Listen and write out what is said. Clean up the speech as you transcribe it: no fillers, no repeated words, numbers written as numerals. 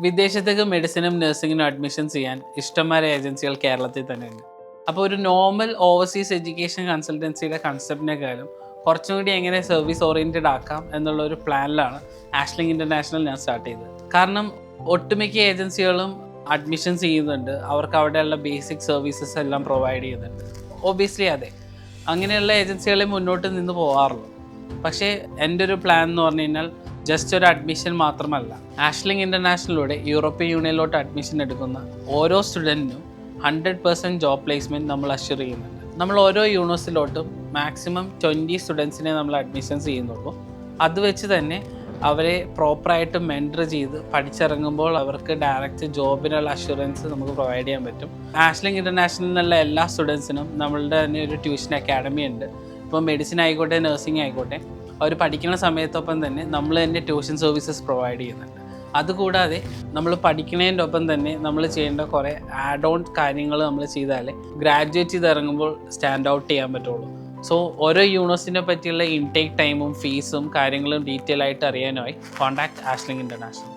വിദേശത്തേക്ക് മെഡിസിനും നഴ്സിങ്ങിനും അഡ്മിഷൻ ചെയ്യാൻ ഇഷ്ടംമാരെ ഏജൻസികൾ കേരളത്തിൽ തന്നെയുണ്ട്. അപ്പോൾ ഒരു നോർമൽ ഓവർസീസ് എഡ്യൂക്കേഷൻ കൺസൾട്ടൻസിയുടെ കൺസെപ്റ്റിനേക്കാളും കുറച്ചും കൂടി എങ്ങനെ സർവീസ് ഓറിയൻറ്റഡ് ആക്കാം എന്നുള്ള ഒരു പ്ലാനിലാണ് ആഷ്ലിംഗ് ഇൻ്റർനാഷണൽ ഞാൻ സ്റ്റാർട്ട് ചെയ്തത്. കാരണം ഒട്ടുമിക്ക ഏജൻസികളും അഡ്മിഷൻസ് ചെയ്യുന്നുണ്ട്, അവർക്ക് അവിടെയുള്ള ബേസിക് സർവീസസ് എല്ലാം പ്രൊവൈഡ് ചെയ്യുന്നുണ്ട്. ഒബിയസ്ലി അതെ, അങ്ങനെയുള്ള ഏജൻസികളെ മുന്നോട്ട് നിന്ന് പോകാറുള്ളൂ. പക്ഷേ എൻ്റെ ഒരു പ്ലാൻ എന്ന് പറഞ്ഞു കഴിഞ്ഞാൽ ജസ്റ്റ് ഒരു അഡ്മിഷൻ മാത്രമല്ല, ആഷ്ലിംഗ് ഇൻ്റർനാഷണലിലൂടെ യൂറോപ്യൻ യൂണിയനിലോട്ട് അഡ്മിഷൻ എടുക്കുന്ന ഓരോ സ്റ്റുഡൻറ്റിനും 100% ജോബ് പ്ലേസ്മെൻറ്റ് നമ്മൾ അഷ്യൂർ ചെയ്യുന്നുണ്ട്. നമ്മൾ ഓരോ യൂണിവേഴ്സിറ്റിയിലോട്ടും മാക്സിമം 20 സ്റ്റുഡൻസിനെ നമ്മൾ അഡ്മിഷൻസ് ചെയ്യുന്നുള്ളൂ. അത് വെച്ച് തന്നെ അവരെ പ്രോപ്പറായിട്ട് മെൻറ്റർ ചെയ്ത് പഠിച്ചിറങ്ങുമ്പോൾ അവർക്ക് ഡയറക്റ്റ് ജോബിനുള്ള അഷുറൻസ് നമുക്ക് പ്രൊവൈഡ് ചെയ്യാൻ പറ്റും. ആഷ്ലിംഗ് ഇൻ്റർനാഷണലിലുള്ള എല്ലാ സ്റ്റുഡൻസിനും നമ്മളുടെ തന്നെ ഒരു ട്യൂഷൻ അക്കാഡമി ഉണ്ട്. ഇപ്പോൾ മെഡിസിൻ ആയിക്കോട്ടെ, നഴ്സിംഗ് ആയിക്കോട്ടെ, അവർ പഠിക്കുന്ന സമയത്തൊപ്പം തന്നെ നമ്മൾ തന്നെ ട്യൂഷൻ സർവീസസ് പ്രൊവൈഡ് ചെയ്യുന്നുണ്ട്. അതുകൂടാതെ നമ്മൾ പഠിക്കുന്നതിൻ്റെ ഒപ്പം തന്നെ നമ്മൾ ചെയ്യേണ്ട കുറേ ആഡ് ഓൺ കാര്യങ്ങൾ നമ്മൾ ചെയ്താലേ ഗ്രാജുവേറ്റ് ചെയ്ത് ഇറങ്ങുമ്പോൾ സ്റ്റാൻഡ് ഔട്ട് ചെയ്യാൻ പറ്റുള്ളൂ. സോ ഓരോ യൂണിവേഴ്സിറ്റിനെ പറ്റിയുള്ള ഇൻടേക്ക് ടൈമും ഫീസും കാര്യങ്ങളും ഡീറ്റെയിൽ ആയിട്ട് അറിയാനായി കോൺടാക്ട് ആഷ്ലിംഗ് ഇൻ്റർനാഷണൽ.